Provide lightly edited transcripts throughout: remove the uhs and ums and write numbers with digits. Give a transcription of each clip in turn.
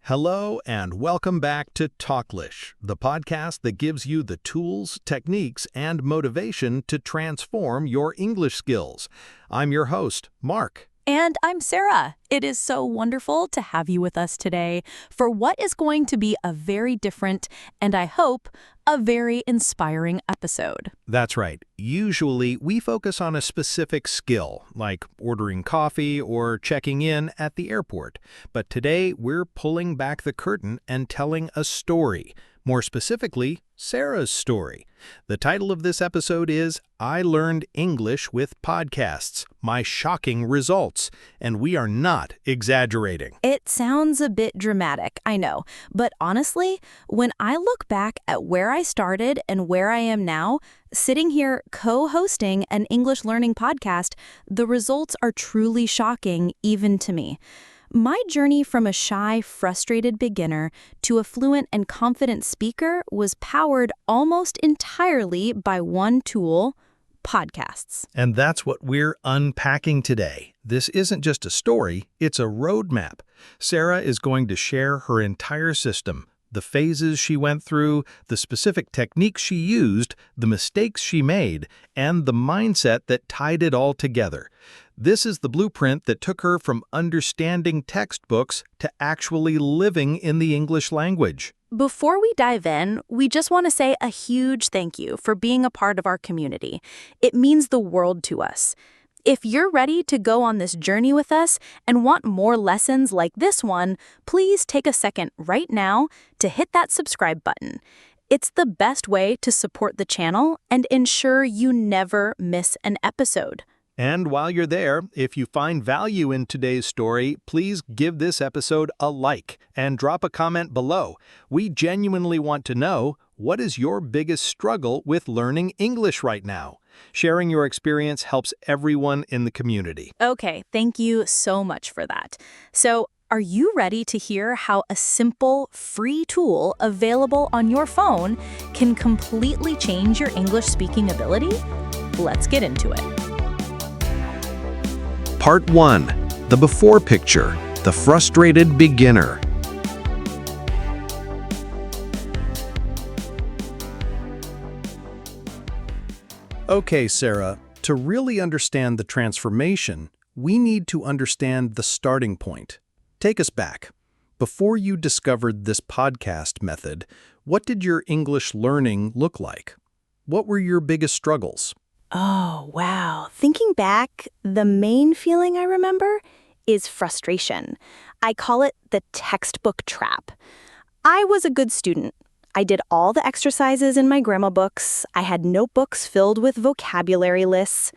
Hello and welcome back to Talk Lish, the podcast that gives you the tools, techniques, and motivation to transform your English skills. I'm your host, Mark. And I'm Sarah. It is so wonderful to have you with us today for what is going to be a very different and, I hope, a very inspiring episode. That's right. Usually, we focus on a specific skill, like ordering coffee or checking in at the airport. But today, we're pulling back the curtain and telling a story. More specifically, Sarah's story. The title of this episode is I Learned English with Podcasts, My Shocking Results, and we are not exaggerating. It sounds a bit dramatic, I know, but honestly, when I look back at where I started and where I am now, sitting here co-hosting an English learning podcast, the results are truly shocking even to me. My journey from a shy, frustrated beginner to a fluent and confident speaker was powered almost entirely by one tool, podcasts. And that's what we're unpacking today. This isn't just a story, it's a roadmap. Sarah is going to share her entire system, the phases she went through, the specific techniques she used, the mistakes she made, and the mindset that tied it all together. This is the blueprint that took her from understanding textbooks to actually living in the English language. Before we dive in, we just want to say a huge thank you for being a part of our community. It means the world to us. If you're ready to go on this journey with us and want more lessons like this one, please take a second right now to hit that subscribe button. It's the best way to support the channel and ensure you never miss an episode. And while you're there, if you find value in today's story, please give this episode a like and drop a comment below. We genuinely want to know, what is your biggest struggle with learning English right now? Sharing your experience helps everyone in the community. Okay, thank you so much for that. So, are you ready to hear how a simple, free tool available on your phone can completely change your English speaking ability? Let's get into it. Part 1. The Before Picture, the Frustrated Beginner. Okay, Sarah, to really understand the transformation, we need to understand the starting point. Take us back. Before you discovered this podcast method, what did your English learning look like? What were your biggest struggles? Oh, wow. Thinking back, the main feeling I remember is frustration. I call it the textbook trap. I was a good student. I did all the exercises in my grammar books. I had notebooks filled with vocabulary lists.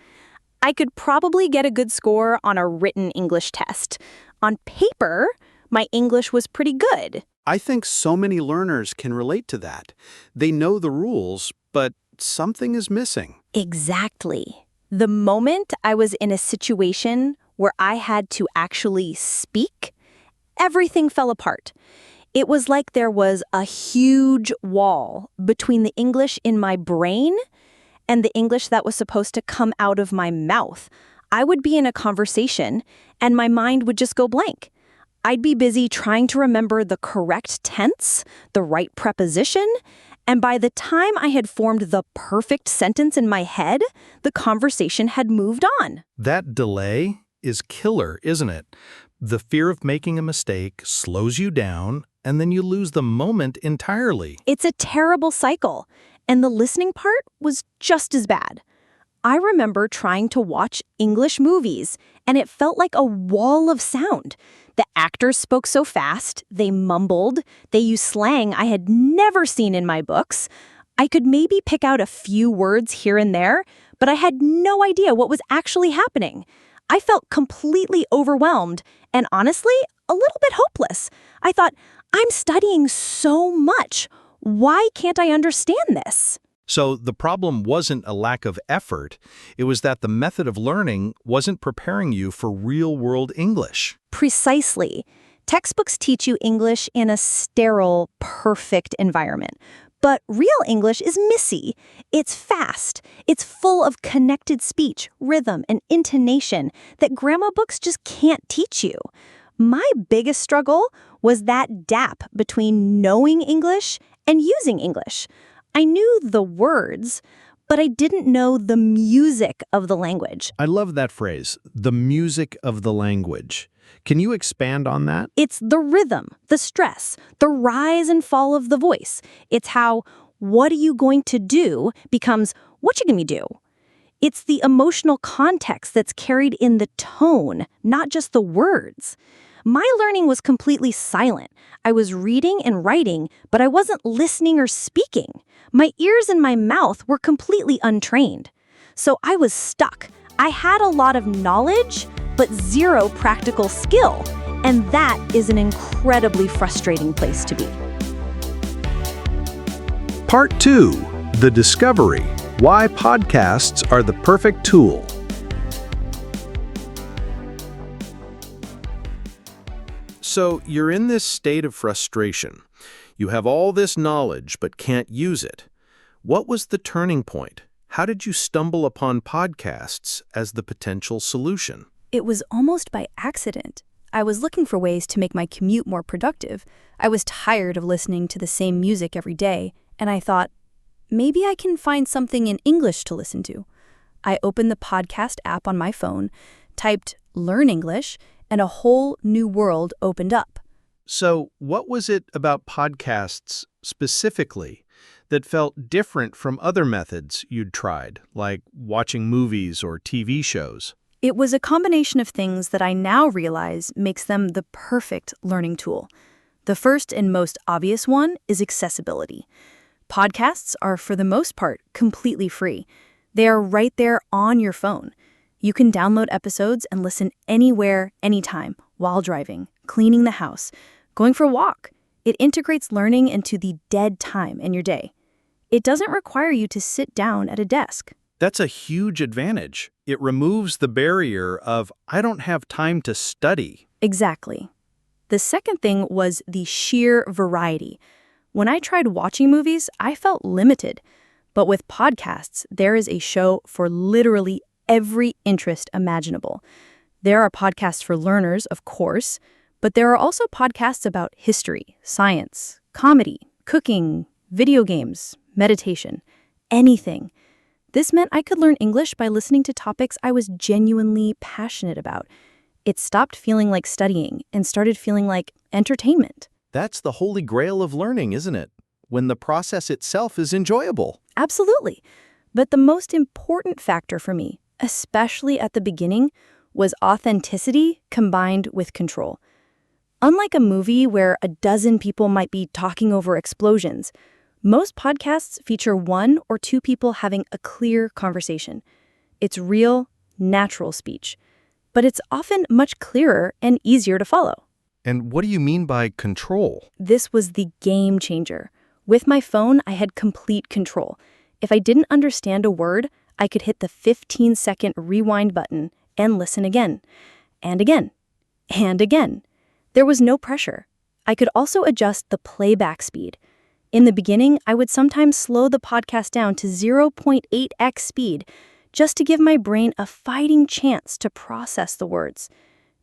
I could probably get a good score on a written English test. On paper, my English was pretty good. I think so many learners can relate to that. They know the rules, but something is missing. Exactly. The moment I was in a situation where I had to actually speak, everything fell apart. It was like there was a huge wall between the English in my brain and the English that was supposed to come out of my mouth. I would be in a conversation and my mind would just go blank. I'd be busy trying to remember the correct tense, the right preposition, and by the time I had formed the perfect sentence in my head, the conversation had moved on. That delay is killer, isn't it? The fear of making a mistake slows you down, and then you lose the moment entirely. It's a terrible cycle, and the listening part was just as bad. I remember trying to watch English movies, and it felt like a wall of sound. The actors spoke so fast, they mumbled, they used slang I had never seen in my books. I could maybe pick out a few words here and there, but I had no idea what was actually happening. I felt completely overwhelmed and honestly, a little bit hopeless. I thought, I'm studying so much. Why can't I understand this? So the problem wasn't a lack of effort, it was that the method of learning wasn't preparing you for real-world English. Precisely. Textbooks teach you English in a sterile, perfect environment. But real English is messy. It's fast. It's full of connected speech, rhythm, and intonation that grammar books just can't teach you. My biggest struggle was that gap between knowing English and using English. I knew the words, but I didn't know the music of the language. I love that phrase, the music of the language. Can you expand on that? It's the rhythm, the stress, the rise and fall of the voice. It's how "what are you going to do" becomes "what you gonna do." It's the emotional context that's carried in the tone, not just the words. My learning was completely silent. I was reading and writing, but I wasn't listening or speaking. My ears and my mouth were completely untrained. So I was stuck. I had a lot of knowledge, but zero practical skill. And that is an incredibly frustrating place to be. Part 2, The Discovery, Why Podcasts Are the Perfect Tool. So you're in this state of frustration. You have all this knowledge but can't use it. What was the turning point? How did you stumble upon podcasts as the potential solution? It was almost by accident. I was looking for ways to make my commute more productive. I was tired of listening to the same music every day, and I thought, maybe I can find something in English to listen to. I opened the podcast app on my phone, typed "Learn English," and a whole new world opened up. So what was it about podcasts specifically that felt different from other methods you'd tried, like watching movies or TV shows? It was a combination of things that I now realize makes them the perfect learning tool. The first and most obvious one is accessibility. Podcasts are, for the most part, completely free. They are right there on your phone. You can download episodes and listen anywhere, anytime, while driving, cleaning the house, going for a walk. It integrates learning into the dead time in your day. It doesn't require you to sit down at a desk. That's a huge advantage. It removes the barrier of, I don't have time to study. Exactly. The second thing was the sheer variety. When I tried watching movies, I felt limited. But with podcasts, there is a show for literally every interest imaginable. There are podcasts for learners, of course, but there are also podcasts about history, science, comedy, cooking, video games, meditation, anything. This meant I could learn English by listening to topics I was genuinely passionate about. It stopped feeling like studying and started feeling like entertainment. That's the holy grail of learning, isn't it? When the process itself is enjoyable. Absolutely. But the most important factor for me, especially at the beginning, was authenticity combined with control. Unlike a movie where a dozen people might be talking over explosions, most podcasts feature one or two people having a clear conversation. It's real, natural speech, but it's often much clearer and easier to follow. And what do you mean by control? This was the game changer. With my phone, I had complete control. If I didn't understand a word, I could hit the 15-second rewind button and listen again, and again, and again. There was no pressure. I could also adjust the playback speed. In the beginning, I would sometimes slow the podcast down to 0.8x speed just to give my brain a fighting chance to process the words.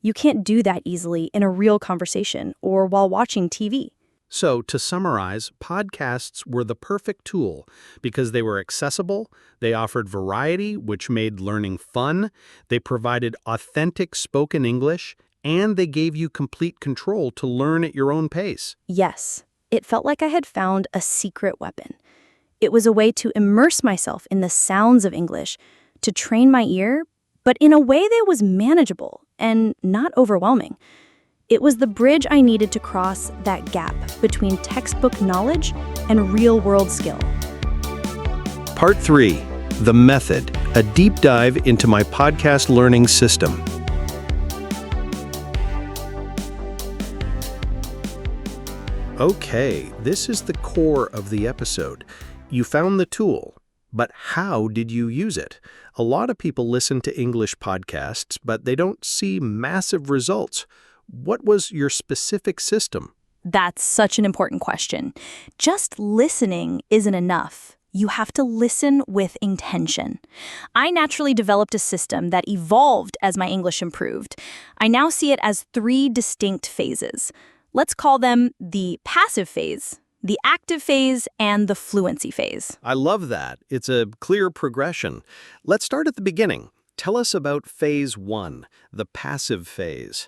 You can't do that easily in a real conversation or while watching TV. So, to summarize, podcasts were the perfect tool because they were accessible, they offered variety, which made learning fun, they provided authentic spoken English, and they gave you complete control to learn at your own pace. Yes, it felt like I had found a secret weapon. It was a way to immerse myself in the sounds of English, to train my ear, but in a way that was manageable and not overwhelming. It was the bridge I needed to cross that gap between textbook knowledge and real-world skill. Part 3, The Method, a deep dive into my podcast learning system. Okay, this is the core of the episode. You found the tool, but how did you use it? A lot of people listen to English podcasts, but they don't see massive results. What was your specific system? That's such an important question. Just listening isn't enough. You have to listen with intention. I naturally developed a system that evolved as my English improved. I now see it as 3 distinct phases. Let's call them the passive phase, the active phase, and the fluency phase. I love that. It's a clear progression. Let's start at the beginning. Tell us about phase 1, the passive phase.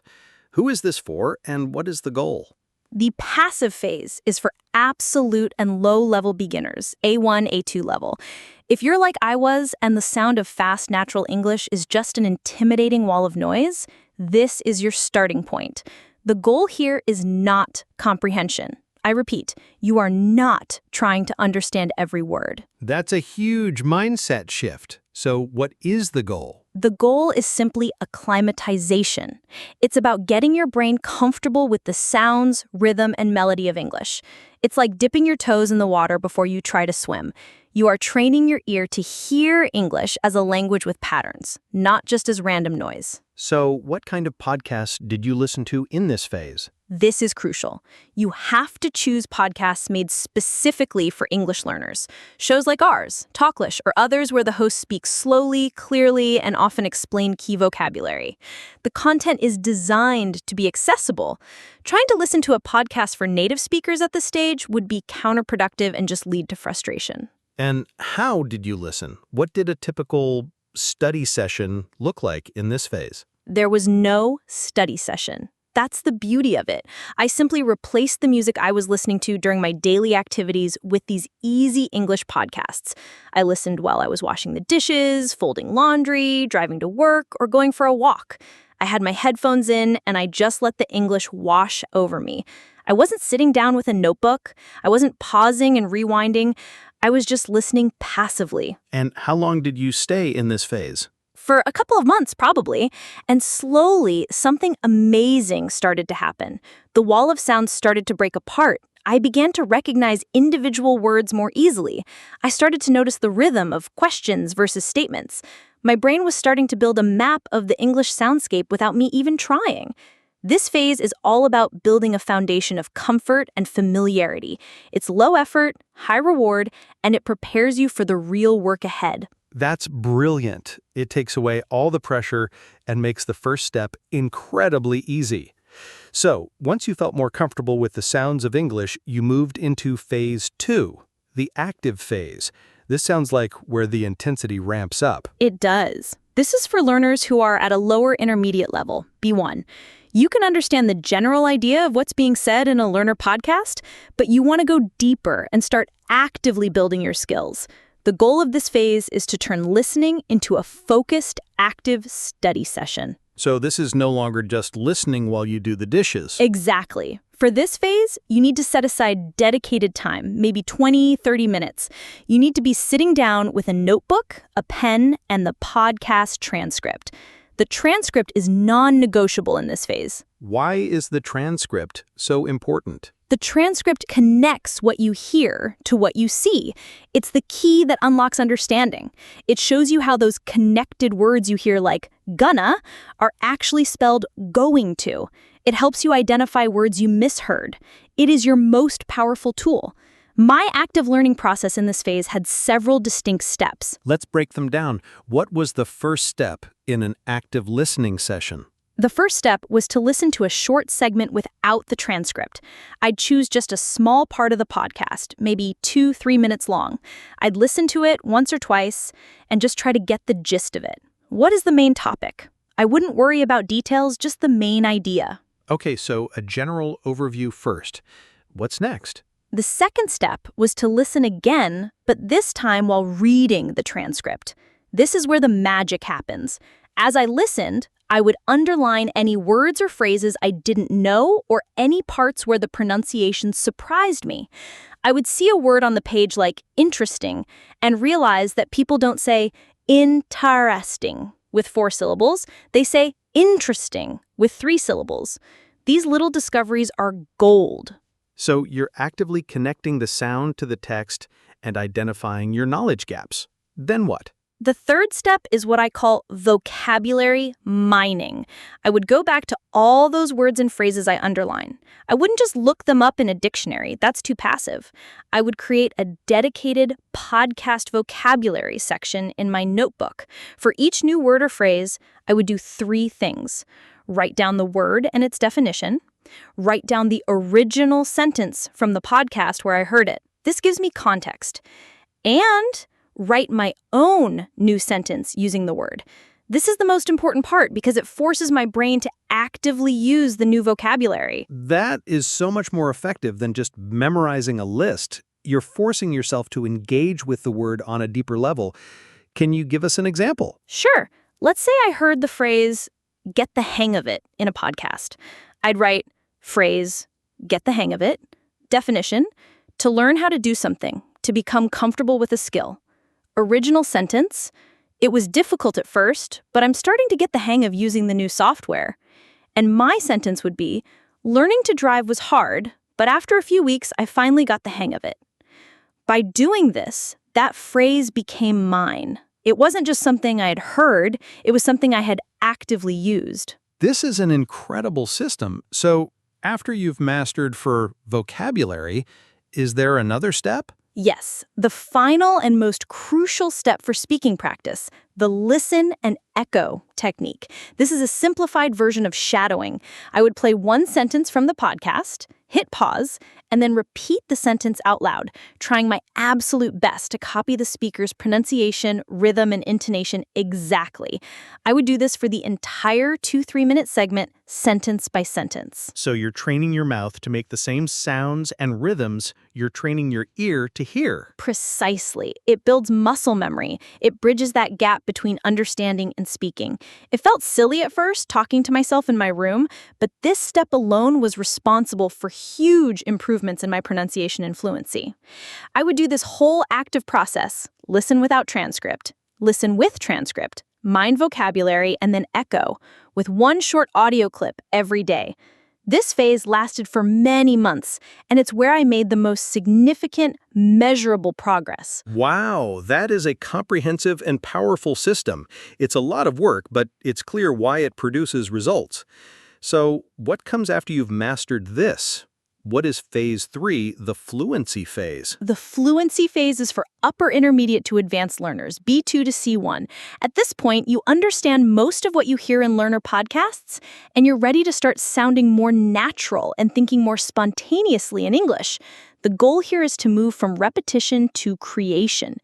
Who is this for, and what is the goal? The passive phase is for absolute and low-level beginners, A1, A2 level. If you're like I was and the sound of fast natural English is just an intimidating wall of noise, this is your starting point. The goal here is not comprehension. I repeat, you are not trying to understand every word. That's a huge mindset shift. So what is the goal? The goal is simply acclimatization. It's about getting your brain comfortable with the sounds, rhythm, and melody of English. It's like dipping your toes in the water before you try to swim. You are training your ear to hear English as a language with patterns, not just as random noise. So what kind of podcasts did you listen to in this phase? This is crucial. You have to choose podcasts made specifically for English learners. Shows like ours, Talk Lish, or others where the hosts speak slowly, clearly, and often explain key vocabulary. The content is designed to be accessible. Trying to listen to a podcast for native speakers at this stage would be counterproductive and just lead to frustration. And how did you listen? What did a typical study session look like in this phase? There was no study session. That's the beauty of it. I simply replaced the music I was listening to during my daily activities with these easy English podcasts. I listened while I was washing the dishes, folding laundry, driving to work, or going for a walk. I had my headphones in, and I just let the English wash over me. I wasn't sitting down with a notebook. I wasn't pausing and rewinding. I was just listening passively. And how long did you stay in this phase? For a couple of months, probably, and slowly, something amazing started to happen. The wall of sounds started to break apart. I began to recognize individual words more easily. I started to notice the rhythm of questions versus statements. My brain was starting to build a map of the English soundscape without me even trying. This phase is all about building a foundation of comfort and familiarity. It's low effort, high reward, and it prepares you for the real work ahead. That's brilliant. It takes away all the pressure and makes the first step incredibly easy. So, once you felt more comfortable with the sounds of English, you moved into phase 2, the active phase. This sounds like where the intensity ramps up. It does. This is for learners who are at a lower intermediate level, B1. You can understand the general idea of what's being said in a learner podcast, but you want to go deeper and start actively building your skills. The goal of this phase is to turn listening into a focused, active study session. So this is no longer just listening while you do the dishes. Exactly. For this phase, you need to set aside dedicated time, maybe 20, 30 minutes. You need to be sitting down with a notebook, a pen, and the podcast transcript. The transcript is non-negotiable in this phase. Why is the transcript so important? The transcript connects what you hear to what you see. It's the key that unlocks understanding. It shows you how those connected words you hear like gonna are actually spelled going to. It helps you identify words you misheard. It is your most powerful tool. My active learning process in this phase had several distinct steps. Let's break them down. What was the first step in an active listening session? The first step was to listen to a short segment without the transcript. I'd choose just a small part of the podcast, maybe 2-3 minutes long. I'd listen to it once or twice and just try to get the gist of it. What is the main topic? I wouldn't worry about details, just the main idea. Okay, so a general overview first. What's next? The second step was to listen again, but this time while reading the transcript. This is where the magic happens. As I listened, I would underline any words or phrases I didn't know or any parts where the pronunciation surprised me. I would see a word on the page like interesting and realize that people don't say interesting with 4 syllables. They say interesting with 3 syllables. These little discoveries are gold. So you're actively connecting the sound to the text and identifying your knowledge gaps. Then what? The third step is what I call vocabulary mining. I would go back to all those words and phrases I underline. I wouldn't just look them up in a dictionary. That's too passive. I would create a dedicated podcast vocabulary section in my notebook. For each new word or phrase, I would do 3 things. Write down the word and its definition, Write down the original sentence from the podcast where I heard it. This gives me context. And write my own new sentence using the word. This is the most important part because it forces my brain to actively use the new vocabulary. That is so much more effective than just memorizing a list. You're forcing yourself to engage with the word on a deeper level. Can you give us an example? Sure. Let's say I heard the phrase, get the hang of it, in a podcast. I'd write, phrase, get the hang of it. Definition, to learn how to do something, to become comfortable with a skill. Original sentence, it was difficult at first, but I'm starting to get the hang of using the new software. And my sentence would be, learning to drive was hard, but after a few weeks, I finally got the hang of it. By doing this, that phrase became mine. It wasn't just something I had heard, it was something I had actively used. This is an incredible system. So after you've mastered for vocabulary, is there another step? Yes, the final and most crucial step for speaking practice, the listen and echo technique. This is a simplified version of shadowing. I would play one sentence from the podcast, hit pause, and then repeat the sentence out loud, trying my absolute best to copy the speaker's pronunciation, rhythm, and intonation exactly. I would do this for the entire 2-3 minute segment, sentence by sentence. So you're training your mouth to make the same sounds and rhythms you're training your ear to hear. Precisely. It builds muscle memory. It bridges that gap between understanding and speaking. It felt silly at first, talking to myself in my room, but this step alone was responsible for huge improvements in my pronunciation and fluency. I would do this whole active process, listen without transcript, listen with transcript, mind vocabulary, and then echo, with one short audio clip every day. This phase lasted for many months, and it's where I made the most significant, measurable progress. Wow, that is a comprehensive and powerful system. It's a lot of work, but it's clear why it produces results. So, what comes after you've mastered this? What is phase 3, the fluency phase? The fluency phase is for upper intermediate to advanced learners, B2 to C1. At this point, you understand most of what you hear in learner podcasts, and you're ready to start sounding more natural and thinking more spontaneously in English. The goal here is to move from repetition to creation.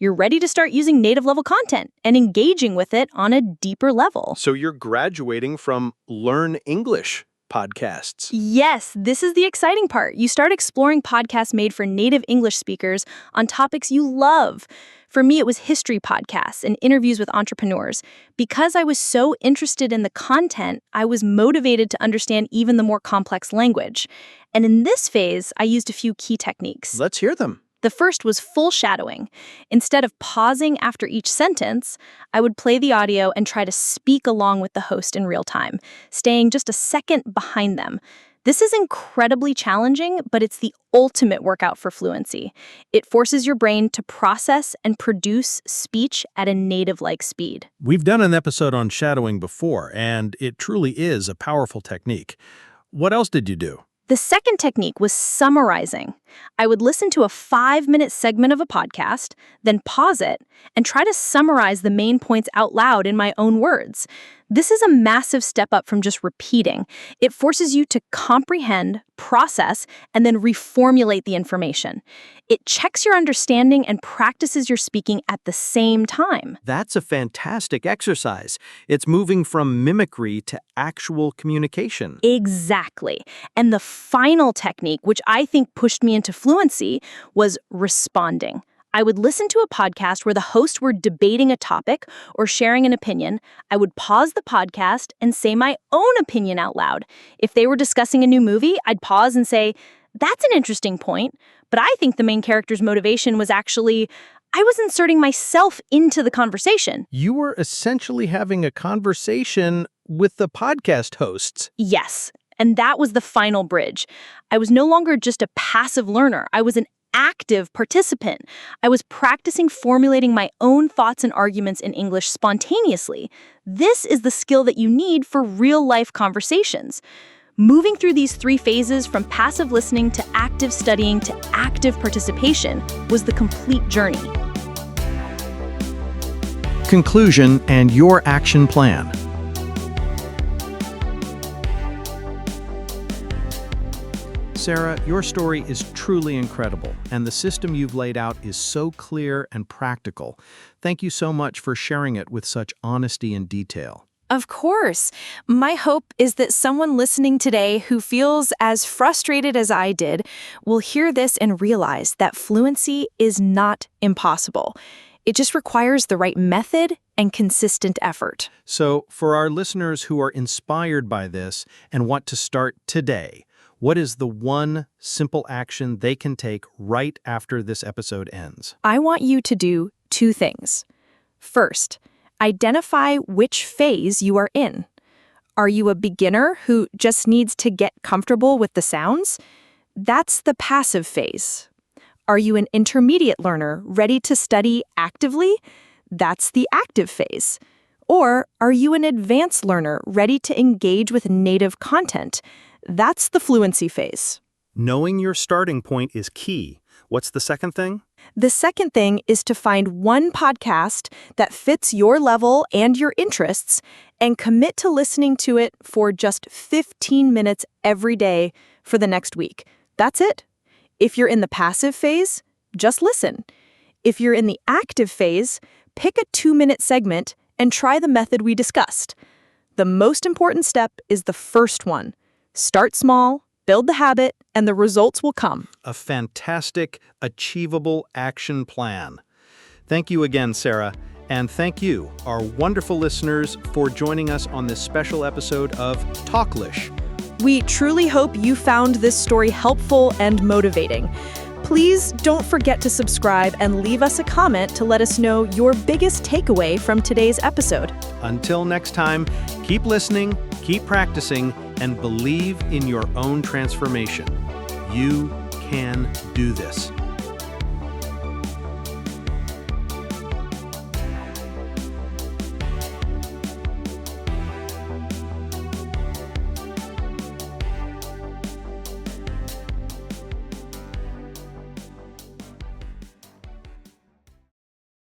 You're ready to start using native level content and engaging with it on a deeper level. So you're graduating from Learn English podcasts. Yes, this is the exciting part. You start exploring podcasts made for native English speakers on topics you love. For me, it was history podcasts and interviews with entrepreneurs. Because I was so interested in the content, I was motivated to understand even the more complex language. And in this phase, I used a few key techniques. Let's hear them. The first was full shadowing. Instead of pausing after each sentence, I would play the audio and try to speak along with the host in real time, staying just a second behind them. This is incredibly challenging, but it's the ultimate workout for fluency. It forces your brain to process and produce speech at a native-like speed. We've done an episode on shadowing before, and it truly is a powerful technique. What else did you do? The second technique was summarizing. I would listen to a 5-minute segment of a podcast, then pause it, and try to summarize the main points out loud in my own words. This is a massive step up from just repeating. It forces you to comprehend, process, and then reformulate the information. It checks your understanding and practices your speaking at the same time. That's a fantastic exercise. It's moving from mimicry to actual communication. Exactly. And the final technique, which I think pushed me into fluency, was responding. I would listen to a podcast where the hosts were debating a topic or sharing an opinion. I would pause the podcast and say my own opinion out loud. If they were discussing a new movie, I'd pause and say, "That's an interesting point, but I think the main character's motivation was actually, I was inserting myself into the conversation." You were essentially having a conversation with the podcast hosts. Yes, and that was the final bridge. I was no longer just a passive learner. I was an active participant. I was practicing formulating my own thoughts and arguments in English spontaneously. This is the skill that you need for real-life conversations. Moving through these 3 phases from passive listening to active studying to active participation was the complete journey. Conclusion and your action plan. Sarah, your story is truly incredible, and the system you've laid out is so clear and practical. Thank you so much for sharing it with such honesty and detail. Of course. My hope is that someone listening today who feels as frustrated as I did will hear this and realize that fluency is not impossible. It just requires the right method and consistent effort. So, for our listeners who are inspired by this and want to start today, what is the one simple action they can take right after this episode ends? I want you to do 2 things. First, identify which phase you are in. Are you a beginner who just needs to get comfortable with the sounds? That's the passive phase. Are you an intermediate learner ready to study actively? That's the active phase. Or are you an advanced learner ready to engage with native content? That's the fluency phase. Knowing your starting point is key. What's the second thing? The second thing is to find one podcast that fits your level and your interests and commit to listening to it for just 15 minutes every day for the next week. That's it. If you're in the passive phase, just listen. If you're in the active phase, pick a 2-minute segment and try the method we discussed. The most important step is the first one. Start small, build the habit, and the results will come. A fantastic, achievable action plan. Thank you again, Sarah. And thank you, our wonderful listeners, for joining us on this special episode of Talk Lish. We truly hope you found this story helpful and motivating. Please don't forget to subscribe and leave us a comment to let us know your biggest takeaway from today's episode. Until next time, keep listening, keep practicing, and believe in your own transformation. You can do this.